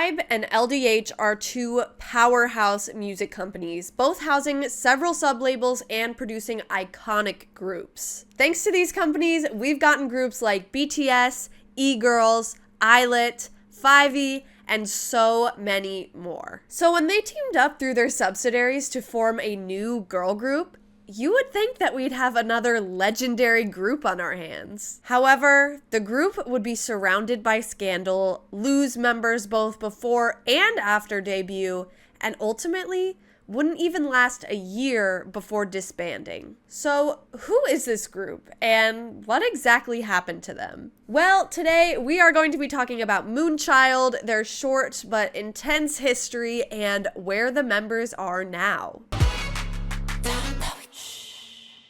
HYBE and LDH are two powerhouse music companies, both housing several sub-labels and producing iconic groups. Thanks to these companies, we've gotten groups like BTS, E-Girls, ILET, 5E, and so many more. So when they teamed up through their subsidiaries to form a new girl group, you would think that we'd have another legendary group on our hands. However, the group would be surrounded by scandal, lose members both before and after debut, and ultimately wouldn't even last a year before disbanding. So who is this group and what exactly happened to them? Well, today we are going to be talking about MOONCHILD, their short but intense history, and where the members are now.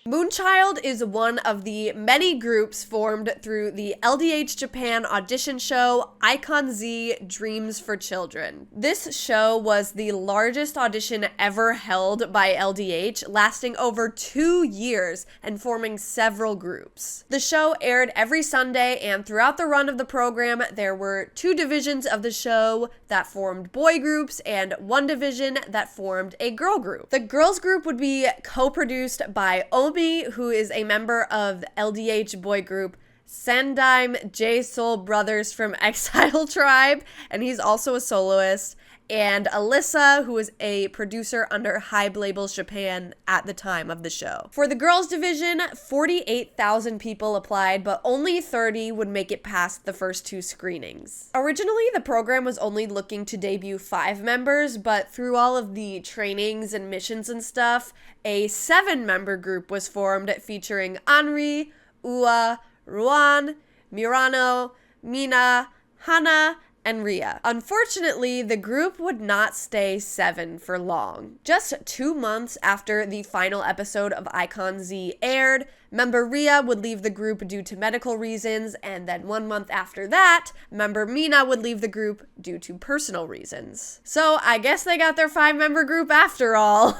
MOONCHILD is one of the many groups formed through the LDH Japan audition show Icon Z Dreams for Children. This show was the largest audition ever held by LDH, lasting over 2 years and forming several groups. The show aired every Sunday, and throughout the run of the program, there were 2 divisions of the show that formed boy groups and 1 division that formed a girl group. The girls group would be co-produced by Omi, who is a member of the LDH boy group Sandaime J-Soul Brothers from Exile Tribe, and he's also a soloist, and Alyssa, who is a producer under HYBE Labels Japan at the time of the show. For the girls division, 48,000 people applied, but only 30 would make it past the first 2 screenings. Originally, the program was only looking to debut 5 members, but through all of the trainings and missions and stuff, a 7-member group was formed featuring Anri, Ua, Ruan, Murano, Mina, Hana, and Ria. Unfortunately, the group would not stay 7 for long. Just 2 months after the final episode of Icon Z aired, member Ria would leave the group due to medical reasons, and then 1 month after that, member Mina would leave the group due to personal reasons. So I guess they got their 5-member group after all.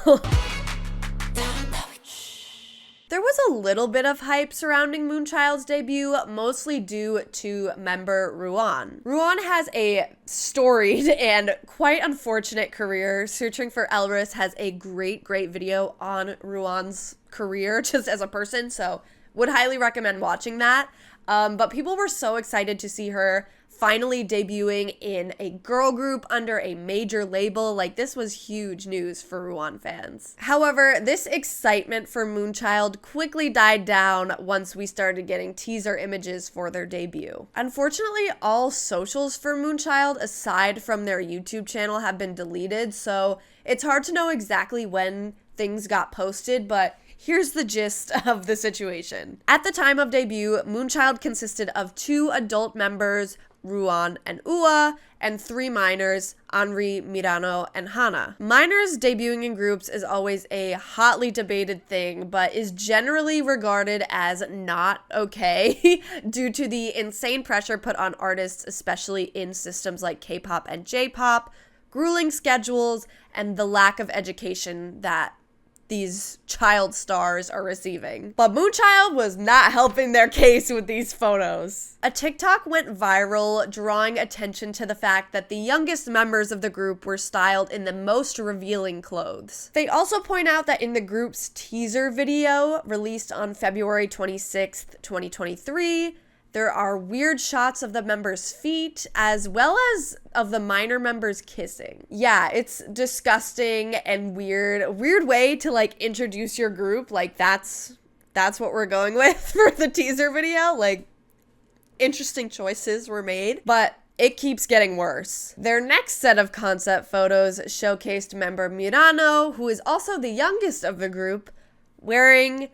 There was a little bit of hype surrounding MOONCHILD's debut, mostly due to member Ruan. Ruan has a storied and quite unfortunate career. Searching for Elris has a great video on Ruan's career just as a person, so would highly recommend watching that. But people were so excited to see her finally debuting in a girl group under a major label. Like, this was huge news for Ruan fans. However, this excitement for MOONCHILD quickly died down once we started getting teaser images for their debut. Unfortunately, all socials for MOONCHILD, aside from their YouTube channel, have been deleted, so it's hard to know exactly when things got posted, but here's the gist of the situation. At the time of debut, MOONCHILD consisted of 2 adult members, Ruan and Ua, and 3 minors, Anri, Mirano, and Hana. Minors debuting in groups is always a hotly debated thing, but is generally regarded as not okay due to the insane pressure put on artists, especially in systems like K-pop and J-pop, grueling schedules, and the lack of education that these child stars are receiving. But MOONCHILD was not helping their case with these photos. A TikTok went viral, drawing attention to the fact that the youngest members of the group were styled in the most revealing clothes. They also point out that in the group's teaser video, released on February 26th, 2023, there are weird shots of the members' feet, as well as of the minor members kissing. Yeah, it's disgusting and weird. A weird way to, like, introduce your group. Like, that's what we're going with for the teaser video. Like, interesting choices were made, but it keeps getting worse. Their next set of concept photos showcased member Mirano, who is also the youngest of the group, wearing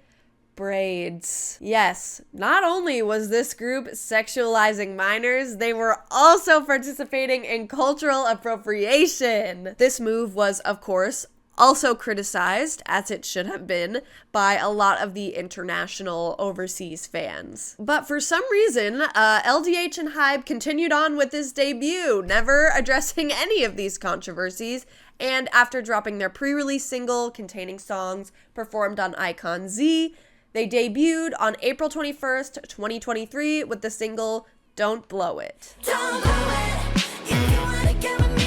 braids. Yes, not only was this group sexualizing minors, they were also participating in cultural appropriation. This move was, of course, also criticized, as it should have been, by a lot of the international overseas fans. But for some reason, LDH and HYBE continued on with this debut, never addressing any of these controversies, and after dropping their pre-release single containing songs performed on Icon Z, they debuted on April 21st, 2023 with the single Don't Blow It. Don't blow it, if you wanna get with me.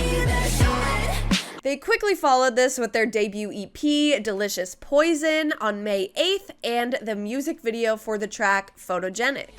They quickly followed this with their debut EP, Delicious Poison, on May 8th, and the music video for the track, Photogenic.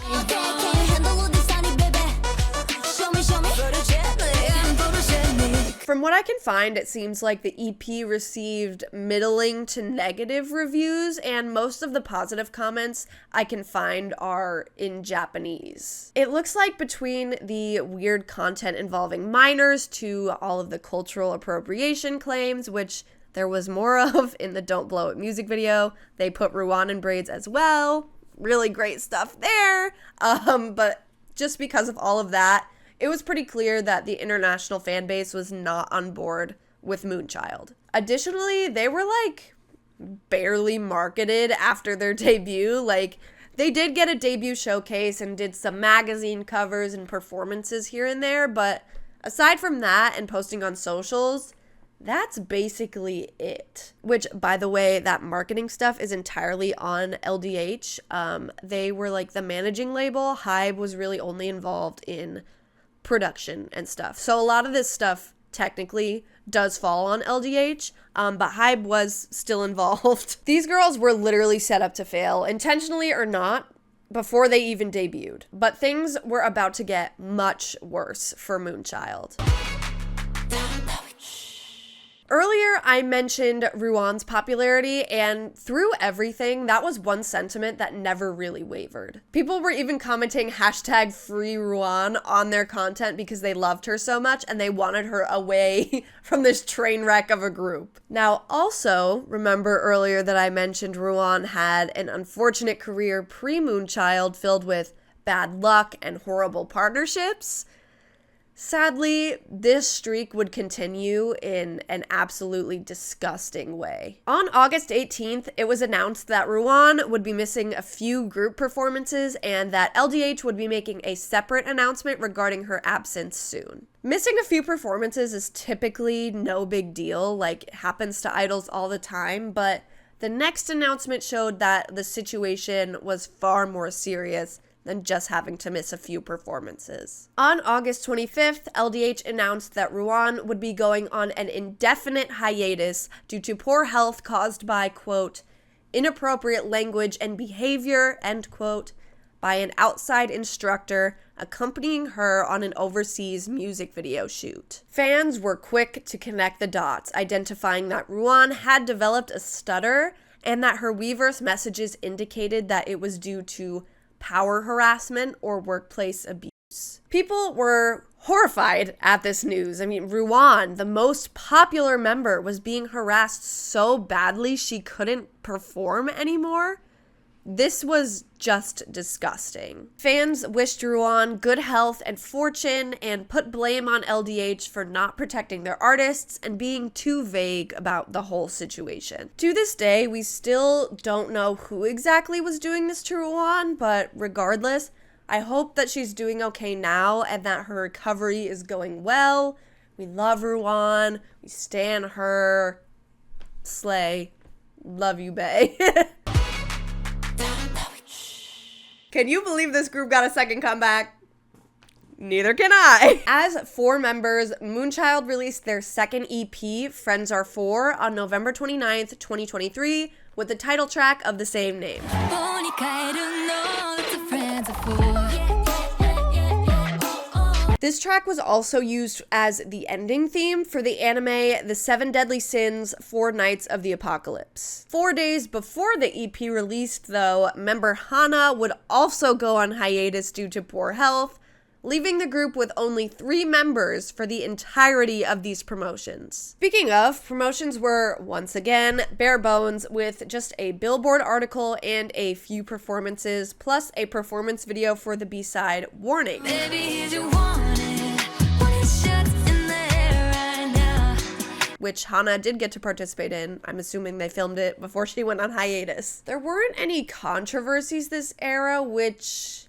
From what I can find, it seems like the EP received middling to negative reviews, and most of the positive comments I can find are in Japanese. It looks like between the weird content involving minors to all of the cultural appropriation claims, which there was more of in the Don't Blow It music video, they put Ruan in braids as well. Really great stuff there. But just because of all of that, it was pretty clear that the international fan base was not on board with Moonchild. Additionally, they were like barely marketed after their debut. Like, they did get a debut showcase and did some magazine covers and performances here and there, but aside from that and posting on socials, that's basically it. Which, by the way, that marketing stuff is entirely on LDH. They were like the managing label. HYBE was really only involved in production and stuff. So a lot of this stuff technically does fall on LDH, but HYBE was still involved. These girls were literally set up to fail, intentionally or not, before they even debuted. But things were about to get much worse for Moonchild. Earlier, I mentioned Ruan's popularity, and through everything, that was one sentiment that never really wavered. People were even commenting hashtag free Ruan on their content because they loved her so much and they wanted her away from this train wreck of a group. Now, also, remember earlier that I mentioned Ruan had an unfortunate career pre-Moonchild filled with bad luck and horrible partnerships? Sadly, this streak would continue in an absolutely disgusting way. On August 18th, it was announced that Ruan would be missing a few group performances and that LDH would be making a separate announcement regarding her absence soon. Missing a few performances is typically no big deal, like it happens to idols all the time, but the next announcement showed that the situation was far more serious than just having to miss a few performances. On August 25th, LDH announced that Ruan would be going on an indefinite hiatus due to poor health caused by, quote, inappropriate language and behavior, end quote, by an outside instructor accompanying her on an overseas music video shoot. Fans were quick to connect the dots, identifying that Ruan had developed a stutter and that her Weverse messages indicated that it was due to power harassment or workplace abuse. People were horrified at this news. I mean, Ruan, the most popular member, was being harassed so badly she couldn't perform anymore. This was just disgusting. Fans wished Ruan good health and fortune and put blame on LDH for not protecting their artists and being too vague about the whole situation. To this day, we still don't know who exactly was doing this to Ruan, but regardless, I hope that she's doing okay now and that her recovery is going well. We love Ruan. We stan her. Slay. Love you, bae. Can you believe this group got a second comeback? Neither can I. As 4 members, Moonchild released their second EP, Friends Are For, on November 29th, 2023, with the title track of the same name. This track was also used as the ending theme for the anime The 7 Deadly Sins, 4 Nights of the Apocalypse. 4 days before the EP released, though, member Hana would also go on hiatus due to poor health, leaving the group with only 3 members for the entirety of these promotions. Speaking of, promotions were, once again, bare bones with just a Billboard article and a few performances, plus a performance video for the B-side, Warning. Which Hana did get to participate in. I'm assuming they filmed it before she went on hiatus. There weren't any controversies this era, which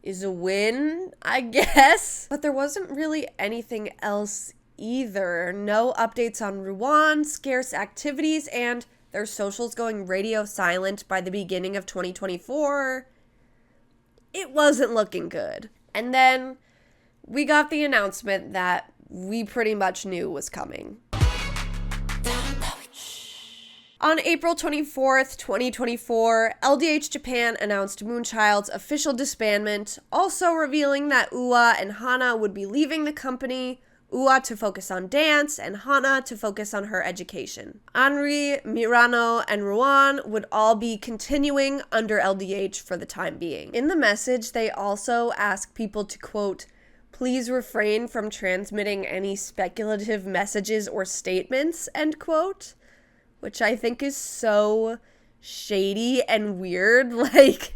is a win, I guess. But there wasn't really anything else either. No updates on Ruan, scarce activities, and their socials going radio silent by the beginning of 2024. It wasn't looking good. And then we got the announcement that we pretty much knew was coming. On April 24th, 2024, LDH Japan announced Moonchild's official disbandment, also revealing that Ua and Hana would be leaving the company, Ua to focus on dance and Hana to focus on her education. Anri, Mirano, and Ruan would all be continuing under LDH for the time being. In the message, they also ask people to, quote, "Please refrain from transmitting any speculative messages or statements," end quote. Which I think is so shady and weird. Like,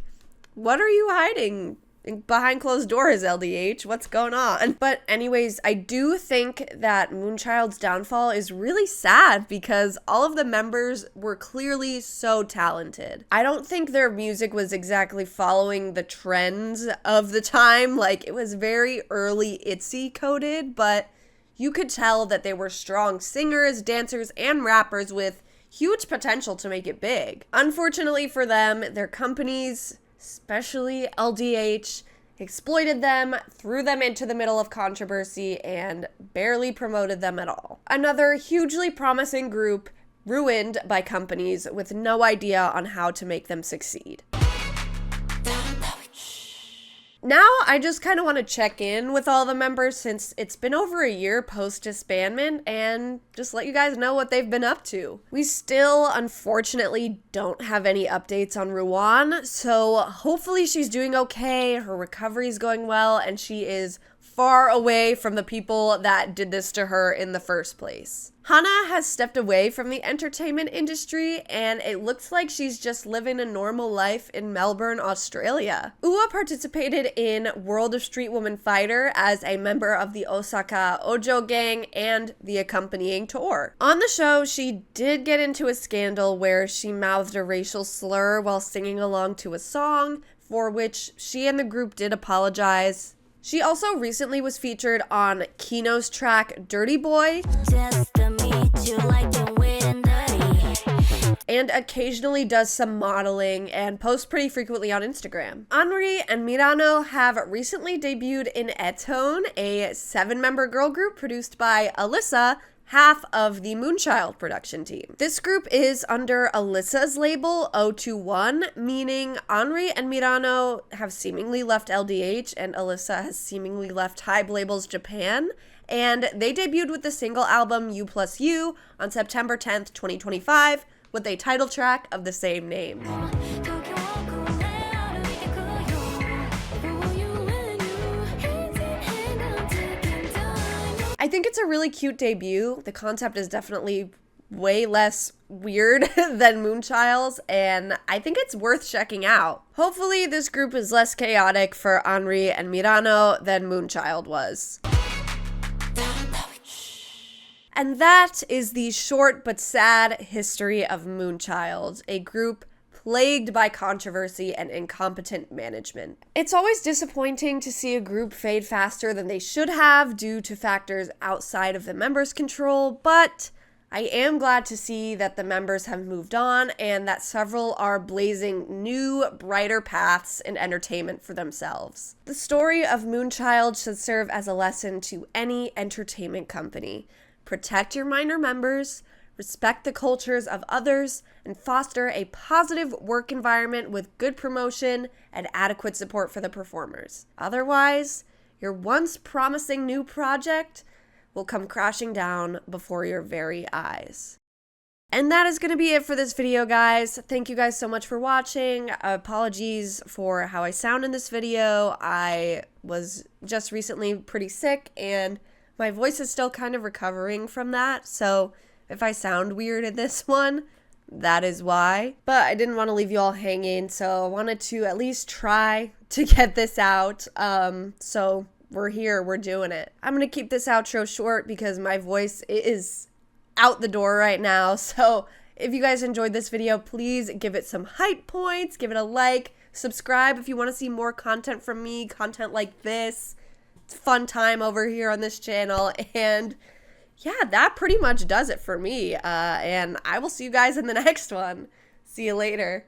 what are you hiding behind closed doors, LDH? What's going on? But anyways, I do think that Moonchild's downfall is really sad because all of the members were clearly so talented. I don't think their music was exactly following the trends of the time. Like, it was very early ITZY coded, but you could tell that they were strong singers, dancers, and rappers with huge potential to make it big. Unfortunately for them, their companies, especially LDH, exploited them, threw them into the middle of controversy, and barely promoted them at all. Another hugely promising group ruined by companies with no idea on how to make them succeed. Now, I just kind of want to check in with all the members since it's been over a year post-disbandment and just let you guys know what they've been up to. We still, unfortunately, don't have any updates on Ruan, so hopefully she's doing okay, her recovery's going well, and she is far away from the people that did this to her in the first place. Hana has stepped away from the entertainment industry, and it looks like she's just living a normal life in Melbourne, Australia. Ua participated in World of Street Woman Fighter as a member of the Osaka Ojo gang and the accompanying tour. On the show, she did get into a scandal where she mouthed a racial slur while singing along to a song, for which she and the group did apologize. She also recently was featured on Kino's track Dirty Boy, and occasionally does some modeling and posts pretty frequently on Instagram. Anri and Mirano have recently debuted in Etone, a 7-member girl group produced by Alyssa, half of the Moonchild production team. This group is under Alyssa's label, 021, meaning Anri and Mirano have seemingly left LDH and Alyssa has seemingly left HYBE labels Japan, and they debuted with the single album U Plus U on September 10th, 2025, with a title track of the same name. I think it's a really cute debut. The concept is definitely way less weird than Moonchild's, and I think it's worth checking out. Hopefully this group is less chaotic for Anri and Mirano than Moonchild was. And that is the short but sad history of Moonchild, a group plagued by controversy and incompetent management. It's always disappointing to see a group fade faster than they should have due to factors outside of the members' control, but I am glad to see that the members have moved on and that several are blazing new, brighter paths in entertainment for themselves. The story of Moonchild should serve as a lesson to any entertainment company. Protect your minor members, respect the cultures of others, and foster a positive work environment with good promotion and adequate support for the performers. Otherwise, your once promising new project will come crashing down before your very eyes. And that is going to be it for this video, guys. Thank you guys so much for watching. Apologies for how I sound in this video. I was just recently pretty sick, and my voice is still kind of recovering from that, so if I sound weird in this one, that is why. But I didn't want to leave you all hanging, so I wanted to at least try to get this out. So we're here, we're doing it. I'm going to keep this outro short because my voice is out the door right now. So if you guys enjoyed this video, please give it some hype points, give it a like, subscribe if you want to see more content from me, content like this. It's a fun time over here on this channel, and yeah, that pretty much does it for me, and I will see you guys in the next one. See you later.